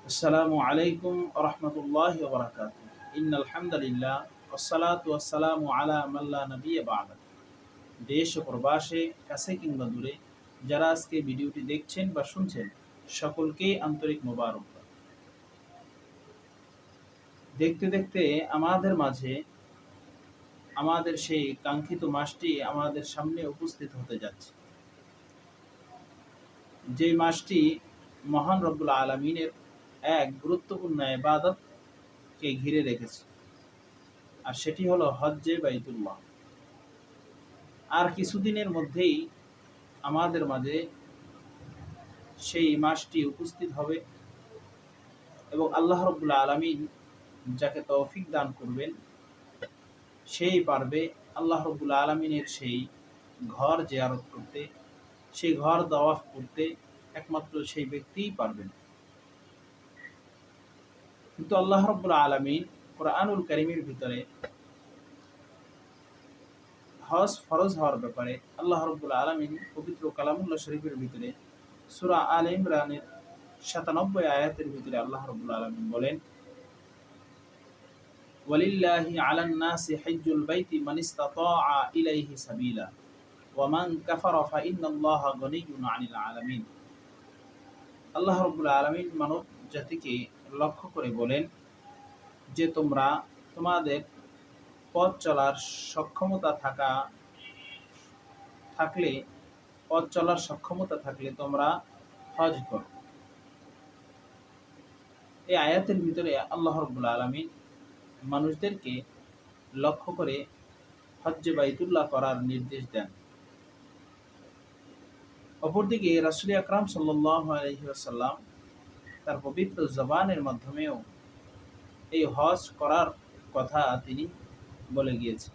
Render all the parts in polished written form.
আসসালামু আলাইকুম রহমতুল্লাহি ওয়া বারাকাতুহু। ইন্নাল হামদুলিল্লাহ ওয়াসসালাতু ওয়াসসালামু আলা মান লা নাবিয়্যা বা'দা। দেশ ও প্রবাসে কাছে কিংবা দূরে যারা আজকে ভিডিওটি দেখছেন বা শুনছেন সকলকেই আন্তরিক মোবারকবাদ। দেখতে দেখতে আমাদের মাঝে আমাদের সেই কাঙ্ক্ষিত মাসটি আমাদের সামনে উপস্থিত হতে যাচ্ছে। যে মাসটি মহান রব্বুল আলামিনের এক গুরুত্বপূর্ণ ইবাদতকে ঘিরে রেখেছে, আর সেটি হলো হজ্জে বাইতুল্লাহ। আর কিছুদিনের মধ্যেই আমাদের মাঝে সেই মাসটি উপস্থিত হবে এবং আল্লাহ রাব্বুল আলামিন যাকে তৌফিক দান করবেন সেই পারবে আল্লাহ রাব্বুল আলামিনের সেই ঘর জিয়ারত করতে, সেই ঘর তাওয়াফ করতে। একমাত্র সেই ব্যক্তিই পারবেন। কিন্তু আল্লাহ রাব্বুল আলামিন কোরআনুল কারীমের ভিতরে হজ ফরজ হওয়ার ব্যাপারে আল্লাহ রাব্বুল আলামিন পবিত্র কালামুল্লাহ শরীফের ভিতরে সূরা আলে ইমরানের ৯৭ আয়াতের ভিতরে আল্লাহ রাব্বুল আলামিন বলেন, ওয়ালিল্লাহি আলান নাসি হিজ্জুল বাইতি মান ইসতাতাআ ইলাইহি সাবিলা ওয়া মান কাফারা ফা ইন্নাল্লাহা গনিয়্যুন আনিল আলামিন। আল্লাহ রাব্বুল আলামিন মানব জাতিকে লক্ষ্য করে বলেন যে তোমরা তোমাদের পথ চলার সক্ষমতা থাকলে পথ চলার সক্ষমতা থাকলে তোমরা হজ করো। এই আয়াতের ভিতরে আল্লাহ রাব্বুল আলামিন মানুষদেরকে লক্ষ্য করে হজ্জে বাইতুল্লাহ করার নির্দেশ দেন। অপরদিকে রাসূল আকরাম সাল্লাল্লাহু আলাইহি ওয়াসাল্লাম তার পবিত্র জবানের মাধ্যমেও এই হজ করার কথা তিনি বলে গিয়েছেন।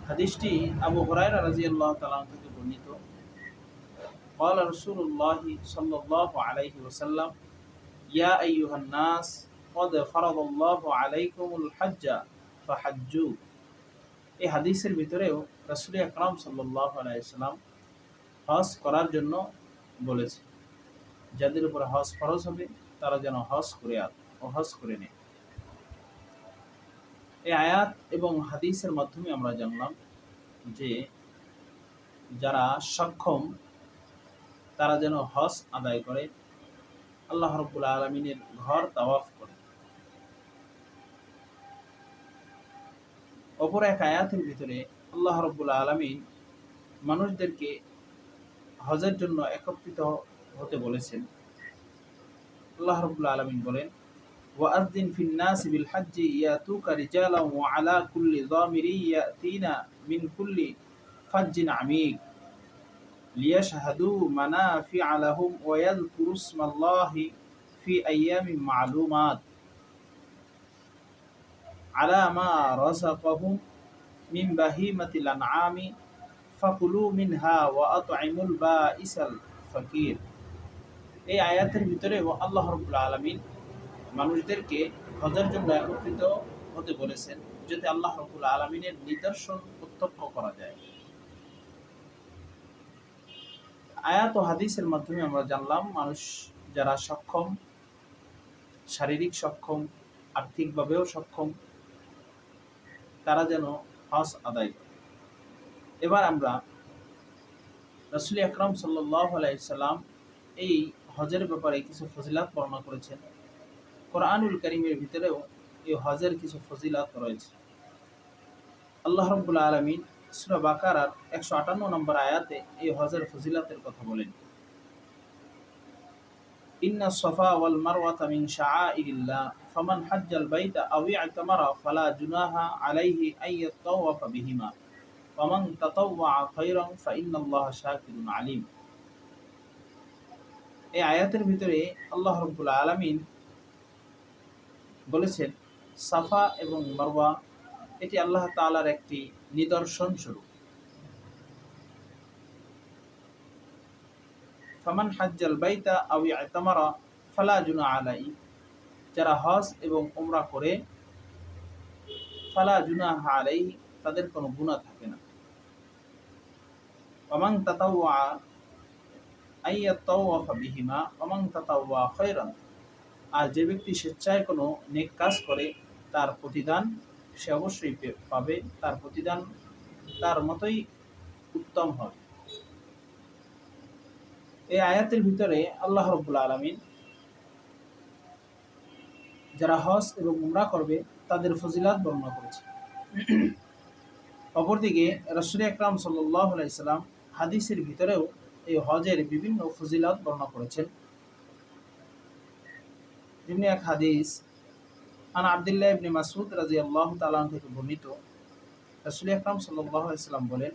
হাদিসটি আবু হুরায়রা রাদিয়াল্লাহু তাআলা থেকে বর্ণিত। قال رسول الله صلى الله عليه وسلم يا أيها الناس قد فرض الله عليكم الحج فحجوا। এই হাদিসের ভিতরেও রাসূল আকরাম সাল্লাল্লাহু আলাইহি ওয়াসাল্লাম হজ করার জন্য বলেছে। যাদের উপর হজ ফরজ হবে তারা যেন হজ করে নেয়। এই আয়াত এবং হাদিসের মাধ্যমে আমরা জানলাম যে যারা সক্ষম তারা যেন হজ আদায় করে, আল্লাহ রাব্বুল আলামিনের ঘর তাওয়াফ করে। অপর এক আয়াতের ভিতরে আল্লাহ রাব্বুল আলামিন মানুষদেরকে হজের জন্য একত্রিত হতে বলেছেন। আল্লাহ রাব্বুল আলামিন বলেন, ওয়াআযযিন ফিন নাসি বিল হজ্জি ইয়াতুকা রিজালান ওয়া আলা কুল্লি যামিরিন ইয়াতিনা মিন কুল্লি ফাজ্জিন আমিক লিয়াশহাদু মানাফিআ লাহুম ওয়া ইয়াযকুরু ইসমাল্লাহি ফি আইয়ামিন মা'লুমাত আলা মা রাযাকাহুম মিন বাহিমাতিল আনআমি ফাকুলু মিনহা ওয়া আত'ইমুল বাঈসাল ফাকির। এই আয়াতের ভিতরে আল্লাহ রাব্বুল আলামিন মানুষদেরকে হজের জন্য একত্রিত হতে বলেছেন, যাতে আল্লাহ রাব্বুল আলামিনের নিদর্শন প্রত্যক্ষ করা যায়। আয়াত ও হাদিসের মাধ্যমে আমরা জানলাম মানুষ যারা সক্ষম, শারীরিক সক্ষম, আর্থিকভাবেও সক্ষম, তারা যেন হজ আদায় করে। এবার আমরা রাসূল আকরাম সাল্লাল্লাহু আলাইহি সাল্লাম এই হজের ব্যাপারে কিছু ফজিলাত বর্ণনা করেছেন। কোরআনুল কারীমের ভিতরেও এই হজের কিছু ফজিলাত রয়েছে। আল্লাহ রাব্বুল আলামিন সূরা বাকারার ১৫৮ নম্বর আয়াতে এই হজের ফজিলাতের কথা বলেন, ইন্নাস সাফা ওয়াল মারওয়াতা মিন শাআইরিল্লাহ ফামান হাজ্জাল বাইতা আও ইতামারা ফালা জুনাহা আলাইহি আইয়াতাওয়াফা বিহিমা ওয়া মান তাতাওয়া খায়রান ফা ইন্নাল্লাহা শাকিরুন আলিম। এই আয়াতের ভিতরে আল্লাহ রাব্বুল আলামিন বলেছেন সাফা এবং মারওয়া এটি আল্লাহ তাআলার একটি নিদর্শন স্বরূপ। ফামান হাজ্জাল বাইতা আও ইতামারা ফালা জুনাহা আলাইহি, যারা হজ এবং উমরা করে ফালা জুনাহা আলাইহি তাদের কোনো গুনাহ থাকে না। ওয়া মান তাতাওয়া আইয়াতাওয়াফা বিহিমা ওয়া মান তাতাওয়া খায়রান, আর যে ব্যক্তি স্বেচ্ছায় কোনো নেক কাজ করে তার প্রতিদান সে অবশ্যই পাবে, তার প্রতিদান তার মতোই উত্তম হবে। এই আয়াতের ভিতরে আল্লাহ রাব্বুল আলামিন যারা হজ এবং উমরা করবে তাদের ফজিলাত বর্ণনা করেছে। অপরদিকে রাসূল আকরাম সাল্লাল্লাহু আলাইহি সাল্লাম হাদিসের ভিতরেও এই হজের বিভিন্ন ফজিলাত বর্ণনা করেছেন। যেমনি এক হাদিস আন আব্দুল্লাহ ইবনে মাসউদ রাদিয়াল্লাহু তাআলা আনহু থেকে বর্ণিত, রাসূল আকরাম সাল্লাল্লাহু আলাইহি সাল্লাম বলেন,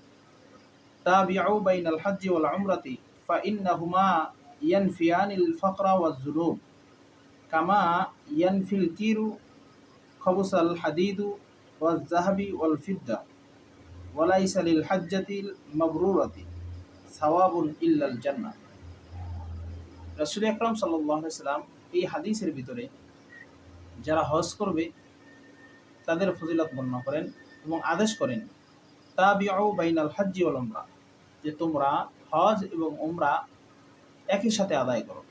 তাবিউ বাইনাল হজ্জি ওয়াল উমরাতি ফাইন্নাহুমা ইয়ানফিয়ানিল ফাকরা ওয়াজ যুনুব কামা ইয়ানফিল কিরু খবুসাল হাদিদু ওয়াজ যাহাবি ওয়াল ফিদ্দা ওয়ালাইসা লিল হজ্জাতিল মাবরুরাতি সাওয়াবুন ইল্লাল জান্নাহ। রাসূল আকরাম সাল্লাল্লাহু আলাইহি সাল্লাম এই হাদিসের ভিতরে যারা হজ করবে তাদের ফজিলত বর্ণনা করেন এবং আদেশ করেন, তাবিউ বাইনাল হজ্জি ওয়াল উমরা, যে তোমরা হজ এবং উমরা একই সাথে আদায় করো।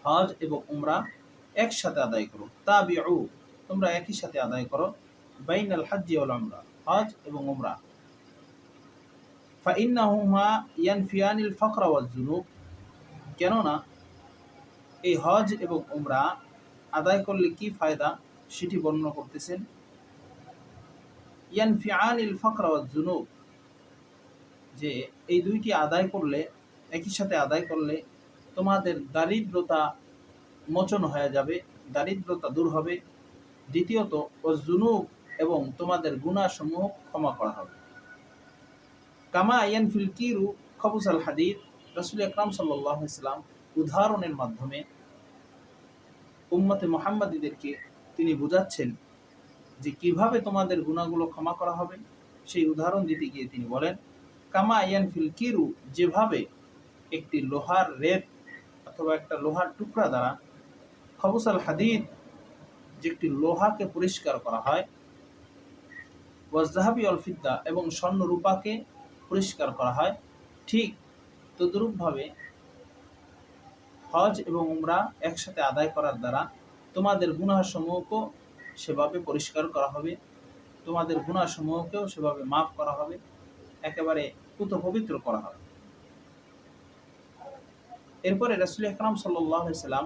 হজ এবং উমরা একসাথে আদায় করো। তাবিউ, তোমরা একই সাথে আদায় করো। বাইনাল হজ্জি ওয়াল উমরা, হজ এবং উমরা। ফাইন্নাহুমা ইয়ানফিয়ানিল ফাকরা ওয়াজ যুনুব, কেননা এই হজ এবং উমরা আদায় করলে কি ফায়দা সেটি বর্ণনা করতেছেন। ইয়ানফিয়ানিল ফাকরা ওয়াজ যুনুব, যে এই দুইটি আদায় করলে, একই সাথে আদায় করলে তোমাদের দারিদ্রতা মোচন হয়ে যাবে, দারিদ্রতা দূর হবে। দ্বিতীয়ত ওয়াজ যুনুব, এবং তোমাদের গুনাহসমূহ ক্ষমা করা হবে। কামা ইয়ানফিল কিরু খবুসাল হাদিদ, রাসূল আকরাম সাল্লাল্লাহু আলাইহি সাল্লাম উদাহরণের মাধ্যমে উম্মতে মুহাম্মাদীদেরকে তিনি বুঝাচ্ছেন যে কিভাবে তোমাদের গুনাহগুলো ক্ষমা করা হবে। সেই উদাহরণ দিতে গিয়ে তিনি বলেন, কামা ইয়ানফিল কিরু, যেভাবে একটি লোহার রেত অথবা একটা লোহার টুকরা দ্বারা খবুসাল হাদিদ, যে একটি লোহাকে পরিষ্কার করা হয়, ওয়াজ যাহাবি ওয়াল ফিদ্দা, এবং স্বর্ণ রূপাকে পরিষ্কার করা হয়, ঠিক তদ্রূপভাবে হজ এবং উমরা একসাথে আদায় করার দ্বারা তোমাদের গুনাহসমূহকেও সেভাবে পরিষ্কার করা হবে, তোমাদের গুনাহসমূহকেও সেভাবে মাফ করা হবে, একেবারে পুত পবিত্র করা হবে। এরপরে রাসূল আকরাম সাল্লাল্লাহু আলাইহি সাল্লাম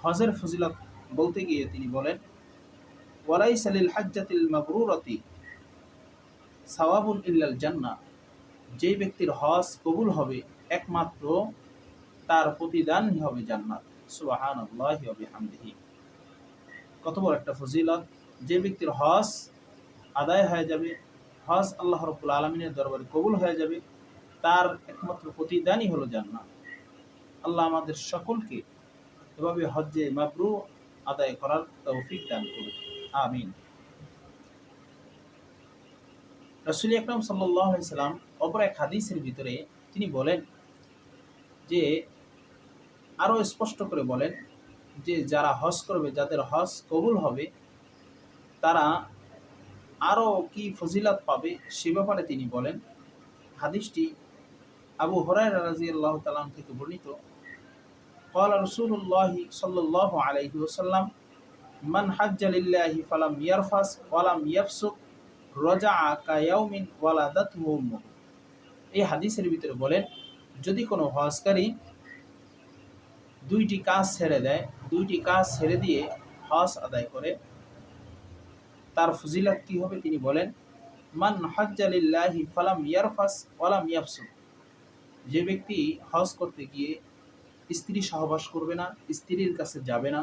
হজের ফজিলত বলতে গিয়ে তিনি বলেন, ওয়ালাইসা লিল হজ্জাতিল মাবরুরাতি সাওয়াবুন ইল্লাল জান্নাহ, যেই ব্যক্তির হজ কবুল হবে একমাত্র তার প্রতিদানই হবে জান্নাত। সুবহানাল্লাহি ওয়া বিহামদিহি। কত বড় একটা ফজিলত! যে ব্যক্তির হজ আদায় হয়ে যাবে, হজ আল্লাহ রাব্বুল আলামিনের দরবারে কবুল হয়ে যাবে, তার একমাত্র প্রতিদানই হলো জান্নাত। আল্লাহ আমাদের সকলকে এভাবে হজ্জে মাবরুর আদায় করার তৌফিক দান করুন, আমিন। রাসূল আকরাম সাল্লাল্লাহু আলাইহি সাল্লাম অপর এক হাদিসের ভিতরে তিনি বলেন যে, আরো স্পষ্ট করে বলেন যে যারা হজ করবে, যাদের হজ কবুল হবে, তারা আরো কি ফজিলত পাবে সে ব্যাপারে তিনি বলেন। হাদিসটি আবু হুরায়রা রাদিয়াল্লাহু তাআলা থেকে বর্ণিত। قال رسول الله صلى الله عليه وسلم من حج لله فلم يرفث ولم يفسق رجع كيوم ولدته امه। এই হাদিসের ভিতরে বলেন, যদি কোনো হজকারী দুইটি কাজ ছেড়ে দেয়, দুইটি কাজ ছেড়ে দিয়ে হজ আদায় করে, তার ফজিলত কি হবে তিনি বলেন, মান হজ্জা লিল্লাহি ফালাম ইয়ারফাস ওয়ালাম ইয়াফসুক, যে ব্যক্তি হজ করতে গিয়ে স্ত্রী সহবাস করবে না, স্ত্রীর কাছে যাবে না,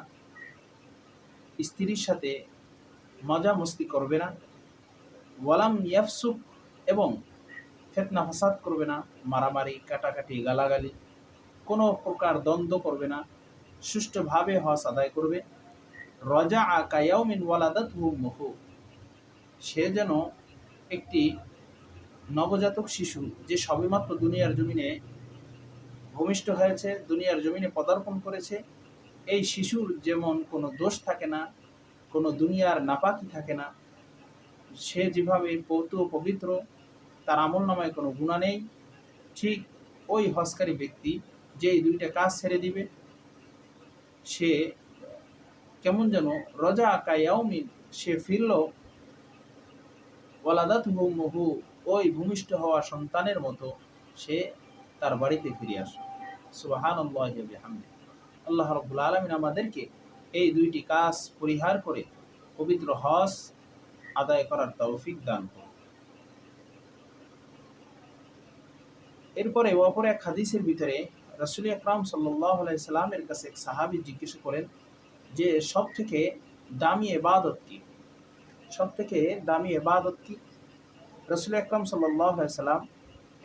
স্ত্রীর সাথে মজা মস্তি করবে না, ওয়ালাম ইয়াফসুক, এবং ফিতনা ফাসাদ করবে না, মারামারি কাটাকাটি গালাগালি কোনো প্রকার দ্বন্দ্ব করবে না, সুষ্ঠুভাবে হজ আদায় করবে, রাজাআ কায়াউমিন ওয়ালাদাতহু উম্মুহু, সে যেন একটি নবজাতক শিশু যে সবেমাত্র দুনিয়ার জমিনে ভূমিষ্ঠ হয়েছে, দুনিয়ার জমিনে পদার্পণ করেছে, এই শিশুর যেমন কোনো দোষ থাকে না, কোনো দুনিয়ার নাপাকি থাকে না, সে যেভাবে পবিত্র, তার আমলনামায় কোনো গুনাহ নেই, ঠিক ওই হজকারী ব্যক্তি যে এই দুইটা কাজ ছেড়ে দিবে সে কেমন যেন রজা কায়াউমিন, সে ফিরল ওয়ালাদাতহু উম্মুহু, ওই ভূমিষ্ঠ হওয়া সন্তানের মতো সে তার বাড়িতে ফিরে আসে। সুবহানাল্লাহি ওয়া বিহামদিহি। আল্লাহ রাব্বুল আলামিন আমাদেরকে এই দুইটি কাজ পরিহার করে পবিত্র হজ আদায় করার তৌফিক দান করুন। এরপরে অপর এক হাদিসের ভিতরে রাসূল আকরাম সাল্লাল্লাহু আলাইহি সাল্লামের কাছে এক সাহাবী জিজ্ঞেস করেন যে সব থেকে দামি ইবাদত কি? সব থেকে দামি ইবাদত কি? রাসূল আকরাম সাল্লাল্লাহু আলাইহি সাল্লাম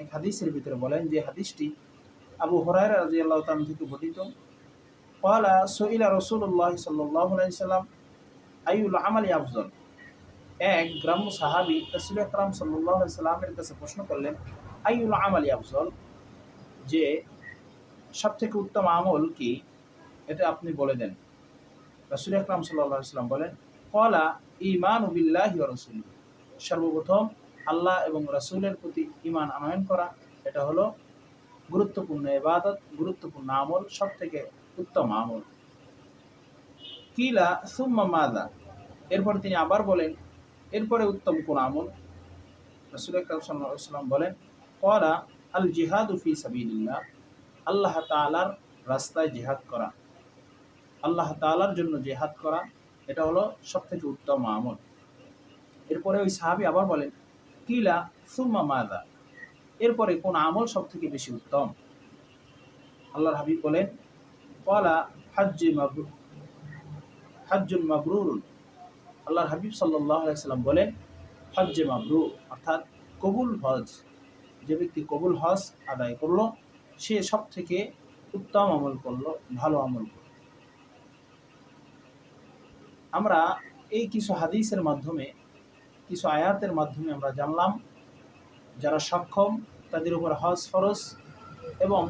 এক হাদিসের ভিতরে বলেন, যে হাদিসটি আবু হুরায়রা রাদিয়াল্লাহু তাআলা থেকে বর্ণিত, ক্বালা সুইলা রাসূলুল্লাহ সাল্লাল্লাহু আলাইহি সাল্লাম আইয়ুল আমালি আফযল। এক গ্রাম্য সাহাবী রাসূল আকরাম সাল্লাল্লাহু আলাইহি সাল্লামের কাছে প্রশ্ন করলেন, আইয়ুল আমালি আফযল, যে সবথেকে উত্তম আমল কি, এটা আপনি বলে দেন। রাসূল আকরাম সাল্লাল্লাহু আলাইহি সাল্লাম বলেন, ক্বালা ঈমানু বিল্লাহি ওয়া রাসূলিহি, সর্বপ্রথম আল্লাহ এবং রাসূলের প্রতি ঈমান আনয়ন করা, এটা হলো গুরুত্বপূর্ণ ইবাদত, গুরুত্বপূর্ণ আমল, সবথেকে উত্তম আমল। কিলা সুম্মা মাযা, এরপর তিনি আবার বলেন, এরপরে উত্তম কোন আমল? রাসূল আকরাম সাল্লাল্লাহু আলাইহি সাল্লাম বলেন, ক্বালা আল জিহাদু ফি সাবিলিল্লাহ, আল্লাহ তাআলার রাস্তায় জিহাদ করা, আল্লাহ তাআলার জন্য জিহাদ করা, এটা হলো সবথেকে উত্তম আমল। এরপরে ওই সাহাবী আবার বলেন, কিলা সুম্মা মাযা, এরপরে কোন আমল সবথেকে বেশি উত্তম? আল্লাহর হাবিব বলেন, ক্বালা হাজ্জুন মাবরুরুন, আল্লাহর হাবিব সাল্লাল্লাহু আলাইহি সাল্লাম বলেন, হজ্জে মাবরুর, অর্থাৎ কবুল হজ, যে ব্যক্তি কবুল হজ আদায় করলো সে সব থেকে উত্তম আমল করলো, ভালো আমল করলো। আমরা এই কিছু হাদিসের মাধ্যমে, কিছু আয়াতের মাধ্যমে আমরা জানলাম যারা সক্ষম তাদের উপর হজ ফরজ, এবং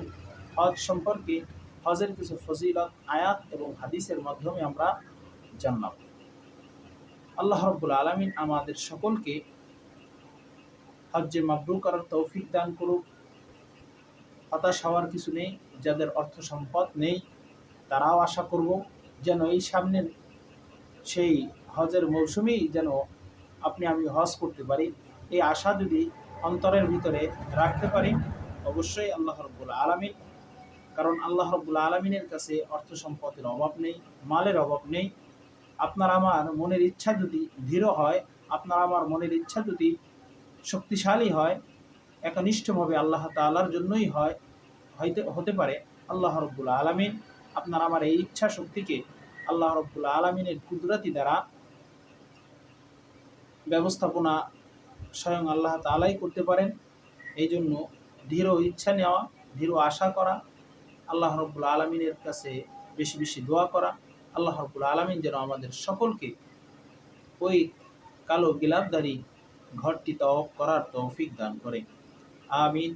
হজ সম্পর্কে হজের কিছু ফজিলত আয়াত এবং হাদিসের মাধ্যমে আমরা জানলাম। আল্লাহ রাব্বুল আলামিন আমাদের সকলকে হজ্জে মাবরুর করার তৌফিক দান করুক। হতাশ হওয়ার কিছু নেই, যাদের অর্থ সম্পদ নেই তারাও আশা করব যেন এই সামনের সেই হজের মৌসুমেই যেন আপনি আমি হজ করতে পারি, এই আশা যদি অন্তরের ভিতরে রাখতে পারি, অবশ্যই আল্লাহ রাব্বুল আলামিন, কারণ আল্লাহ রাব্বুল আলামিনের কাছে অর্থ সম্পদের অভাব নেই, মালের অভাব নেই। আপনার আমার মনের ইচ্ছা যদি দৃঢ় হয়, আপনার আমার মনের ইচ্ছা যদি শক্তিশালী হয়, একনিষ্ঠভাবে আল্লাহ তাআলার জন্যই হতে পারে, আল্লাহ রাব্বুল আলামিন আপনার আমার এই ইচ্ছা শক্তিকে আল্লাহ রাব্বুল আলামিনের কুদরতি দ্বারা ব্যবস্থাপনা স্বয়ং আল্লাহ তাআলাই করতে পারেন। এই জন্য দৃঢ় ইচ্ছা নেওয়া, দৃঢ় আশা করা, আল্লাহ রাব্বুল আলামিনের কাছে বেশি বেশি দোয়া করা, আল্লাহ রাব্বুল আলামিন যেন আমাদের সকলকে ওই কালো গিলাফদারি ঘরটি তওয়াফ করার তৌফিক দান করে। আমিন।